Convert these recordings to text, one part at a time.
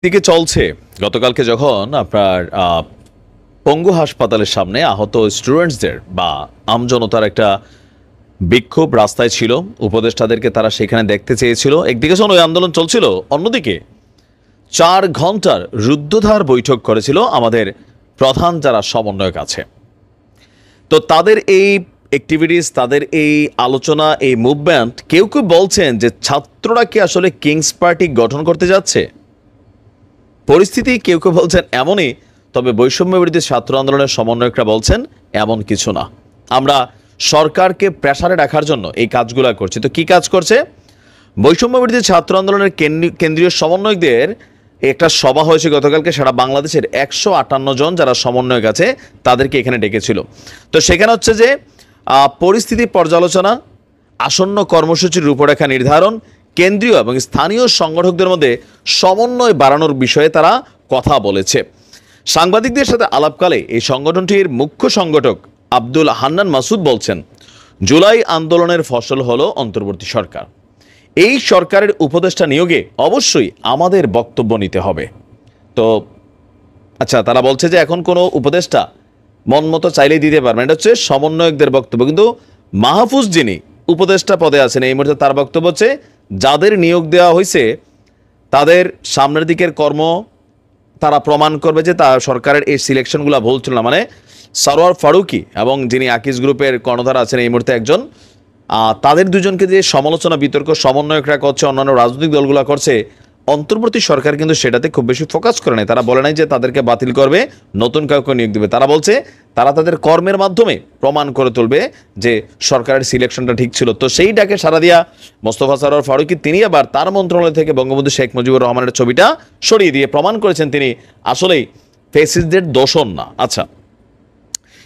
দিকে চলছে গতকালকে যখন আপনার পঙ্গু হাসপাতালের সামনে আহত স্টুডেন্টসদের বা আমজনতার একটা বিক্ষোভ রাস্তায় ছিল, উপদেষ্টাদেরকে তারা সেখানে দেখতে চেয়েছিল। একদিকে যখন ওই আন্দোলন চলছিল, অন্যদিকে 4 ঘন্টার রুদ্ধদ্বার বৈঠক করেছিল আমাদের প্রধান যারা সমন্বয়ক আছে। তো তাদের এই অ্যাক্টিভিটিস, তাদের এই আলোচনা, এই মুভমেন্ট, কেউ কেউ বলছেন যে ছাত্ররা কি আসলে কিংস পার্টি গঠন করতে যাচ্ছে। পরিস্থিতি কেউ কেউ বলছেন এমনই, তবে বৈষম্য বিরোধী ছাত্র আন্দোলনের সমন্বয়করা বলছেন এমন কিছু না, আমরা সরকারকে প্রেসারে রাখার জন্য এই কাজগুলো করছি। তো কি কাজ করছে? বৈষম্য বিরোধী ছাত্র আন্দোলনের কেন্দ্রীয় সমন্বয়কদের একটা সভা হয়েছে গতকালকে। সারা বাংলাদেশের 158 জন যারা সমন্বয়ক আছে তাদেরকে এখানে ডেকেছিল। তো সেখানে হচ্ছে যে পরিস্থিতি পর্যালোচনা, আসন্ন কর্মসূচির রূপরেখা নির্ধারণ, কেন্দ্রীয় এবং স্থানীয় সংগঠকদের মধ্যে সমন্বয় বাড়ানোর বিষয়ে তারা কথা বলেছে। সাংবাদিকদের সাথে আলাপকালে এই সংগঠনটির মুখ্য সংগঠক আব্দুল হান্নান মাসুদ বলছেন, জুলাই আন্দোলনের ফসল হলো অন্তর্বর্তী সরকার। এই সরকারের উপদেষ্টা নিয়োগে অবশ্যই আমাদের বক্তব্য নিতে হবে। তো আচ্ছা, তারা বলছে যে এখন কোনো উপদেষ্টা মন মতো চাইলেই দিতে পারবেন, এটা হচ্ছে সমন্বয়কদের বক্তব্য। কিন্তু মাহফুজ যিনি উপদেষ্টা পদে আছেন এই মুহূর্তে, তার বক্তব্য হচ্ছে যাদের নিয়োগ দেওয়া হয়েছে তাদের সামনের দিকের কর্ম তারা প্রমাণ করবে যে তা সরকারের এই সিলেকশনগুলো ভুল ছিল না। মানে সরোয়ার ফারুকি এবং যিনি আকিজ গ্রুপের কর্ণধার আছেন এই মুহূর্তে একজন, তাদের দুজনকে যে সমালোচনা বিতর্ক সমন্বয়করা করছে, অন্যান্য রাজনৈতিক দলগুলো করছে, অন্তর্বর্তী সরকার কিন্তু সেটাতে খুব বেশি ফোকাস করে নাই। তারা বলে নাই যে তাদেরকে বাতিল করবে, নতুন কাউকে নিয়োগ দেবে। তারা বলছে তারা তাদের কর্মের মাধ্যমে প্রমাণ করে তুলবে যে সরকারের সিলেকশনটা ঠিক ছিল। তো সেই ডাকে সাড়া দিয়া মোস্তফা সরোয়ার ফারুকি তিনি আবার তার মন্ত্রণালয় থেকে বঙ্গবন্ধু শেখ মুজিবুর রহমানের ছবিটা সরিয়ে দিয়ে প্রমাণ করেছেন তিনি আসলেই ফেসিস্টদের দোষণ না। আচ্ছা,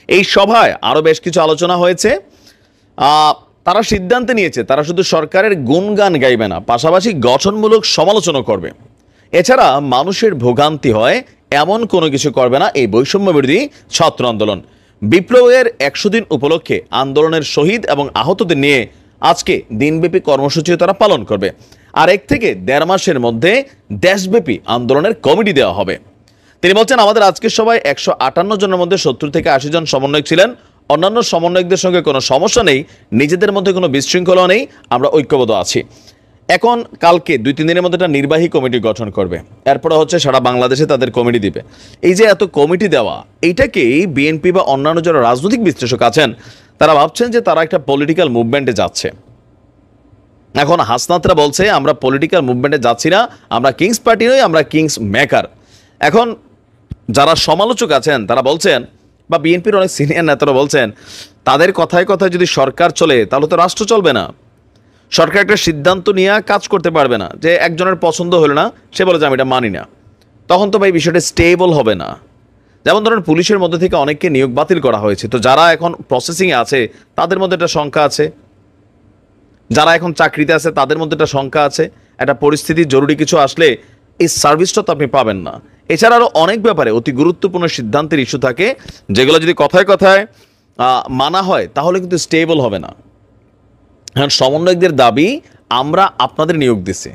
এই সভায় আরও বেশ কিছু আলোচনা হয়েছে। তারা সিদ্ধান্ত নিয়েছে তারা শুধু সরকারের গুণগান গাইবে না, পাশাপাশি গঠনমূলক সমালোচনা করবে। এছাড়া মানুষের ভোগান্তি হয় এমন কোনো কিছু করবে না এই বৈষম্য বিরোধী ছাত্র আন্দোলন। বিপ্লবের 100 দিন উপলক্ষে আন্দোলনের শহীদ এবং আহতদের নিয়ে আজকে দিনব্যাপী কর্মসূচিও তারা পালন করবে। আর 1 থেকে 1.5 মাসের মধ্যে দেশব্যাপী আন্দোলনের কমিটি দেওয়া হবে। তিনি বলছেন, আমাদের আজকের সভায় 158 জনের মধ্যে 70 থেকে 80 জন সমন্বয়ক ছিলেন। অন্যান্য সমন্বয়কদের সঙ্গে কোনো সমস্যা নেই, নিজেদের মধ্যে কোনো বিশৃঙ্খলা নেই, আমরা ঐক্যবদ্ধ আছি। এখন কালকে 2-3 দিনের মধ্যে একটা নির্বাহী কমিটি গঠন করবে, এরপরে হচ্ছে সারা বাংলাদেশে তাদের কমিটি দিবে। এই যে এত কমিটি দেওয়া, এইটাকেই বিএনপি বা অন্যান্য যারা রাজনৈতিক বিশ্লেষক আছেন তারা ভাবছেন যে তারা একটা পলিটিক্যাল মুভমেন্টে যাচ্ছে। এখন হাসনাতরা বলছে আমরা পলিটিক্যাল মুভমেন্টে যাচ্ছি না, আমরা কিংস পার্টি নই, আমরা কিংস মেকার। এখন যারা সমালোচক আছেন তারা বলছেন, বা বিএনপির অনেক সিনিয়র নেতারা বলছেন, তাদের কথায় কথায় যদি সরকার চলে তাহলে তো রাষ্ট্র চলবে না। সরকার একটা সিদ্ধান্ত নিয়ে কাজ করতে পারবে না, যে একজনের পছন্দ হলো না সে বলে যে আমি এটা মানি না, তখন তো ভাই বিষয়টা স্টেবল হবে না। যেমন ধরেন পুলিশের মধ্যে থেকে অনেককে নিয়োগ বাতিল করা হয়েছে, তো যারা এখন প্রসেসিংয়ে আছে তাদের মধ্যে একটা সংখ্যা আছে, যারা এখন চাকরিতে আছে তাদের মধ্যে একটা সংখ্যা আছে। একটা পরিস্থিতি জরুরি কিছু আসলে এই সার্ভিসটা তো আপনি পাবেন না। এছাড়া আরও অনেক ব্যাপারে অতি গুরুত্বপূর্ণ সিদ্ধান্তের ইস্যু থাকে, যেগুলো যদি কথায় কথায় মানা হয় তাহলে কিন্তু স্টেবল হবে না। এখন সমন্বয়কদের দাবি আমরা আপনাদের নিয়োগ দিছি,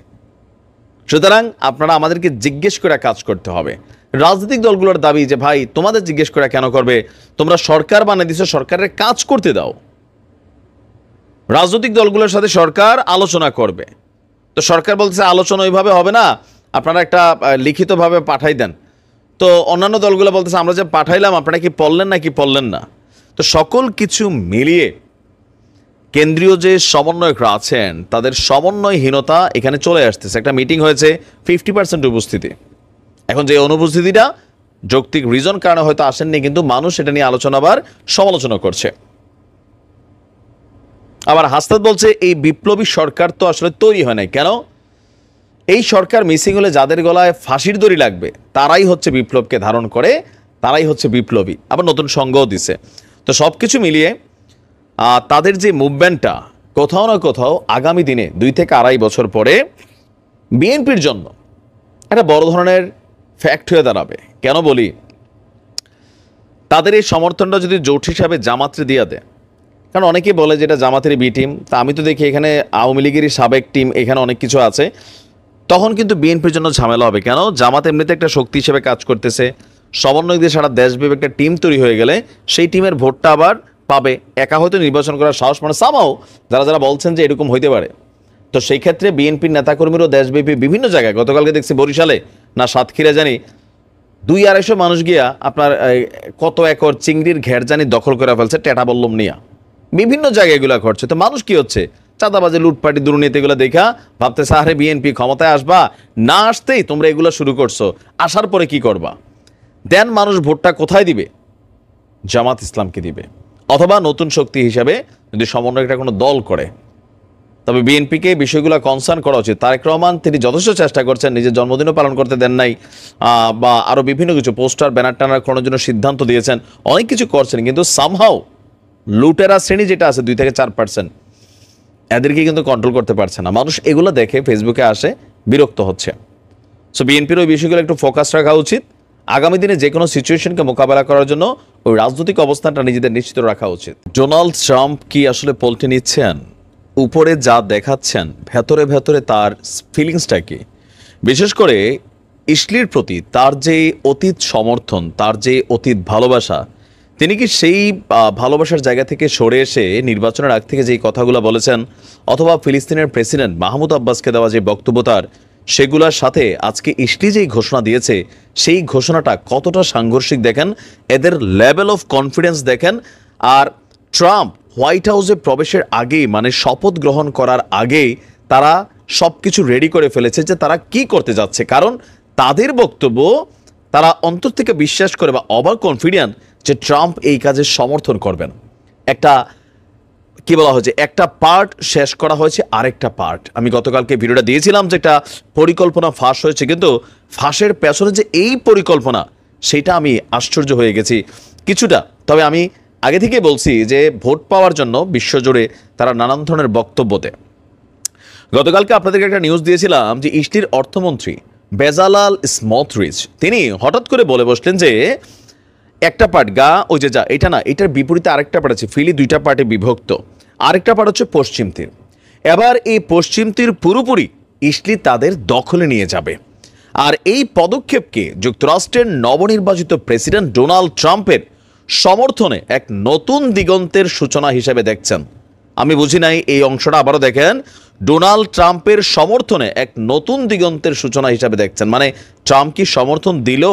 সুতরাং আপনারা আমাদেরকে জিজ্ঞেস করে কাজ করতে হবে। রাজনৈতিক দলগুলোর দাবি যে ভাই তোমাদের জিজ্ঞেস করে কেন করবে, তোমরা সরকার বানিয়ে দিছো, সরকারের কাজ করতে দাও। রাজনৈতিক দলগুলোর সাথে সরকার আলোচনা করবে, তো সরকার বলছে আলোচনা ওইভাবে হবে না, আপনারা একটা লিখিতভাবে পাঠাই দেন। তো অন্যান্য দলগুলো বলতেছে আমরা যে পাঠাইলাম আপনারা কি পড়লেন না কি পড়লেন না। তো সকল কিছু মিলিয়ে কেন্দ্রীয় যে সমন্বয়করা আছেন তাদের সমন্বয়হীনতা এখানে চলে আসতেছে। একটা মিটিং হয়েছে, 50% উপস্থিতি। এখন যে অনুপস্থিতিটা যৌক্তিক রিজন কারণে হয়তো আসেননি, কিন্তু মানুষ এটা নিয়ে আলোচনা আবার সমালোচনা করছে। আবার হাসনাত বলছে এই বিপ্লবী সরকার তো আসলে তৈরি হয় নাই। কেন? এই সরকার মিসিং হলে যাদের গলায় ফাঁসির দড়ি লাগবে তারাই হচ্ছে বিপ্লবকে ধারণ করে, তারাই হচ্ছে বিপ্লবী। আবার নতুন সংঘও দিছে। তো সব কিছু মিলিয়ে তাদের যে মুভমেন্টটা কোথাও না কোথাও আগামী দিনে 2 থেকে 2.5 বছর পরে বিএনপির জন্য একটা বড় ধরনের ফ্যাক্ট হয়ে দাঁড়াবে। কেন বলি, তাদের এই সমর্থনটা যদি জোট হিসাবে জামাতরে দিয়ে দেয়, কারণ অনেকেই বলে যে এটা জামাতের বি টিম, তা আমি তো দেখি এখানে আওয়ামী লীগেরই সাবেক টিম, এখানে অনেক কিছু আছে। তখন কিন্তু বিএনপির জন্য ঝামেলা হবে। কেন? জামাত এমনিতে একটা শক্তি হিসেবে কাজ করতেছে, সমন্বয় দিয়ে সারা দেশব্যাপী একটা টিম তৈরি হয়ে গেলে সেই টিমের ভোটটা আবার পাবে। একা হয়তো নির্বাচন করার সাহস মানে সামাও যারা যারা বলছেন যে এরকম হইতে পারে। তো সেই ক্ষেত্রে বিএনপির নেতাকর্মীরাও দেশব্যাপী বিভিন্ন জায়গায়, গতকালকে দেখছি বরিশালে না সাতক্ষীরা জানি 200-250 মানুষ গিয়া আপনার কত একর চিংড়ির ঘের জানি দখল করে ফেলছে টেটা বল্লম নিয়া। বিভিন্ন জায়গায় এগুলো করছে। তো মানুষ কি হচ্ছে, চাঁদাবাজি, লুটপাটি, দুর্নীতি এগুলো দেখা ভাবতেছে আরে বিএনপি ক্ষমতায় আসবা, না আসতেই তোমরা এগুলো শুরু করছো, আসার পরে কি করবা? দেন মানুষ ভোটটা কোথায় দিবে? জামাত ইসলামকে দিবে, অথবা নতুন শক্তি হিসাবে যদি সমন্বয় একটা কোনো দল করে। তবে বিএনপিকে বিষয়গুলো কনসার্ন করা উচিত। তারেক রহমান তিনি যথেষ্ট চেষ্টা করছেন, নিজের জন্মদিনও পালন করতে দেন নাই, বা আরও বিভিন্ন কিছু পোস্টার ব্যানার টানার করার জন্য সিদ্ধান্ত দিয়েছেন, অনেক কিছু করছেন, কিন্তু সামহাও লুটেরা শ্রেণী যেটা আছে 2 থেকে 4%, এদেরকে কিন্তু কন্ট্রোল করতে পারছে না। মানুষ এগুলো দেখে ফেসবুকে আসে, বিরক্ত হচ্ছে। সো বিএনপির ওই বিষয়গুলো একটু ফোকাস রাখা উচিত। আগামী দিনে যে কোনো সিচুয়েশনকে মোকাবেলা করার জন্য ওই রাজনৈতিক অবস্থানটা নিজেদের নিশ্চিত রাখা উচিত। ডোনাল্ড ট্রাম্প কি আসলে পল্টে নিচ্ছেন? উপরে যা দেখাচ্ছেন ভেতরে ভেতরে তার ফিলিংসটা কি? বিশেষ করে ইসলির প্রতি তার যে অতীত সমর্থন, তার যে অতীত ভালোবাসা, তিনি কি সেই ভালোবাসার জায়গা থেকে সরে এসে নির্বাচনের আগ থেকে যেই কথাগুলো বলেছেন, অথবা ফিলিস্তিনের প্রেসিডেন্ট মাহমুদ আব্বাসকে দেওয়া যে বক্তব্য তার, সেগুলোর সাথে আজকে ইসলি যেই ঘোষণা দিয়েছে সেই ঘোষণাটা কতটা সাংঘর্ষিক দেখেন, এদের লেভেল অফ কনফিডেন্স দেখেন। আর ট্রাম্প হোয়াইট হাউসে প্রবেশের আগেই, মানে শপথ গ্রহণ করার আগেই তারা সব কিছু রেডি করে ফেলেছে যে তারা কি করতে যাচ্ছে। কারণ তাদের বক্তব্য তারা অন্তর থেকে বিশ্বাস করে বা ওভার কনফিডেন্ট যে ট্রাম্প এই কাজের সমর্থন করবেন। একটা কি বলা হয়েছে, একটা পার্ট শেষ করা হয়েছে, আরেকটা পার্ট আমি গতকালকে ভিডিওটা দিয়েছিলাম যে একটা পরিকল্পনা ফাঁস হয়েছে, কিন্তু ফাঁসের পেছনে যে এই পরিকল্পনা, সেটা আমি আশ্চর্য হয়ে গেছি কিছুটা। তবে আমি আগে থেকে বলছি যে ভোট পাওয়ার জন্য বিশ্বজুড়ে তারা নানান ধরনের বক্তব্য দেয়। গতকালকে আপনাদেরকে একটা নিউজ দিয়েছিলাম যে ইসলির অর্থমন্ত্রী বেজালাল স্মোটরিচ তিনি হঠাৎ করে বলে বসলেন যে একটা পার্ট গা ওই যে যা এটা না, এটার বিপরীতে আরেকটা পার্ট আছে। ফিলি 2টা পার্টে বিভক্ত, আরেকটা পার্ট হচ্ছে পশ্চিম তীর। এবার এই পশ্চিম তীর পুরোপুরি ইসলি তাদের দখলে নিয়ে যাবে। আর এই পদক্ষেপকে যুক্তরাষ্ট্রের নবনির্বাচিত প্রেসিডেন্ট ডোনাল্ড ট্রাম্পের সমর্থনে এক নতুন দিগন্তের সূচনা হিসেবে দেখছেন। আমি বুঝি নাই এই অংশটা, আবারও দেখেন, ডোনাল্ড ট্রাম্পের সমর্থনে এক নতুন দিগন্তের সূচনা হিসেবে দেখছেন। মানে ট্রাম্প কি সমর্থন দিল?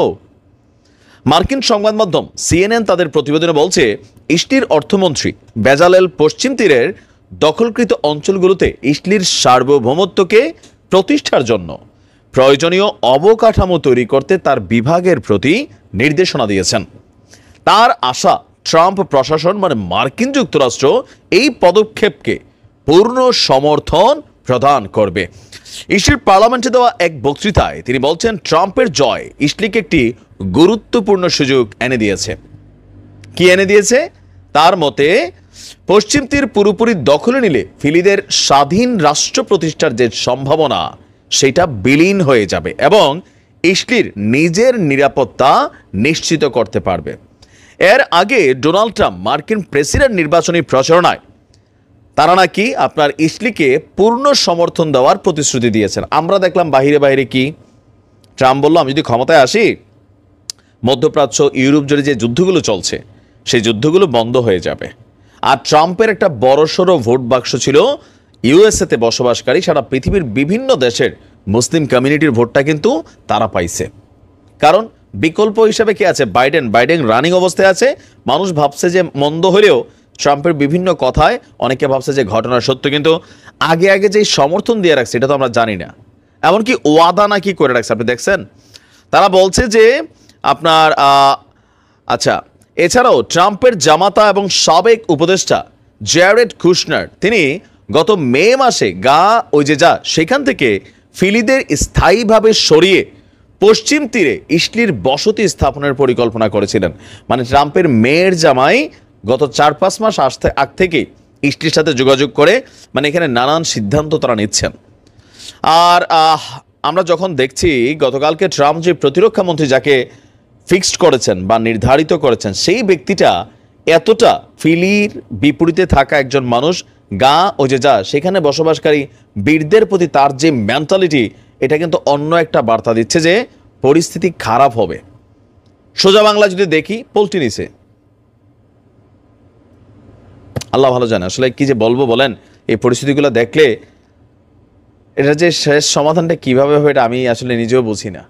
মার্কিন সংবাদ মাধ্যম সিএনএন তাদের প্রতিবেদনে বলছে ইসলির অর্থমন্ত্রী বেজালেল পশ্চিম তীরের দখলকৃত অঞ্চলগুলোতে ইসলির সার্বভৌমত্বকে প্রতিষ্ঠার জন্য প্রয়োজনীয় অবকাঠামো তৈরি করতে তার বিভাগের প্রতি নির্দেশনা দিয়েছেন। তার আশা ট্রাম্প প্রশাসন মানে মার্কিন যুক্তরাষ্ট্র এই পদক্ষেপকে পূর্ণ সমর্থন প্রদান করবে। ইসলির পার্লামেন্টে দেওয়া এক বক্তৃতায় তিনি বলছেন ট্রাম্পের জয় ইসলিকে একটি গুরুত্বপূর্ণ সুযোগ এনে দিয়েছে। কি এনে দিয়েছে? তার মতে পশ্চিম তীর পুরোপুরি দখলে নিলে ফিলিদের স্বাধীন রাষ্ট্র প্রতিষ্ঠার যে সম্ভাবনা সেটা বিলীন হয়ে যাবে এবং ইসলির নিজের নিরাপত্তা নিশ্চিত করতে পারবে। এর আগে ডোনাল্ড ট্রাম্প মার্কিন প্রেসিডেন্ট নির্বাচনী প্রচারণায় তারা নাকি আপনার ইসলিকে পূর্ণ সমর্থন দেওয়ার প্রতিশ্রুতি দিয়েছেন। আমরা দেখলাম বাহিরে বাহিরে কি ট্রাম্প বলল আমি যদি ক্ষমতায় আসি মধ্যপ্রাচ্য, ইউরোপ জুড়ে যে যুদ্ধগুলো চলছে সেই যুদ্ধগুলো বন্ধ হয়ে যাবে। আর ট্রাম্পের একটা বড়সড় ভোট বাক্স ছিল ইউএসএতে বসবাসকারী সারা পৃথিবীর বিভিন্ন দেশের মুসলিম কমিউনিটির ভোটটা কিন্তু তারা পাইছে। কারণ বিকল্প হিসেবে কি আছে? বাইডেন রানিং অবস্থায় আছে। মানুষ ভাবছে যে মন্দ হলেও ট্রাম্পের বিভিন্ন কথায় অনেকে ভাবছে যে ঘটনা সত্য, কিন্তু আগে আগে যে সমর্থন দিয়ে রাখছে এটা তো আমরা জানি না। এমনকি ওয়াদা নাকি করে রাখছে, আপনি দেখছেন। তারা বলছে যে আপনার আচ্ছা, এছাড়াও ট্রাম্পের জামাতা এবং সাবেক উপদেষ্টা জ্যারেড কুশনার তিনি গত মে মাসে ওই যে যা সেখান থেকে ফিলিদের স্থায়ীভাবে সরিয়ে পশ্চিম তীরে ইসলির বসতি স্থাপনের পরিকল্পনা করেছিলেন। মানে ট্রাম্পের মেয়ের জামাই গত 4-5 মাস আগ থেকে ইসলির সাথে যোগাযোগ করে মানে এখানে নানান সিদ্ধান্ত তারা নিচ্ছেন। আর আমরা যখন দেখছি গতকালকে ট্রাম্প যে প্রতিরক্ষা মন্ত্রী যাকে ফিক্সড করেছেন বা নির্ধারিত করেছেন, সেই ব্যক্তিটা এতটা ফিলির বিপরীতে থাকা একজন মানুষ ওই যে যা সেখানে বসবাসকারী বীরদের প্রতি তার যে মেন্টালিটি, এটা কিন্তু অন্য একটা বার্তা দিচ্ছে যে পরিস্থিতি খারাপ হবে। সোজা বাংলা যদি দেখি, পোল্ট্রি নিছে। আল্লাহ ভালো জানে আসলে কি যে বলবো বলেন। এই পরিস্থিতিগুলো দেখলে এটা যে শেষ সমাধানটা কিভাবে হবে এটা আমি আসলে নিজেও বুঝি না।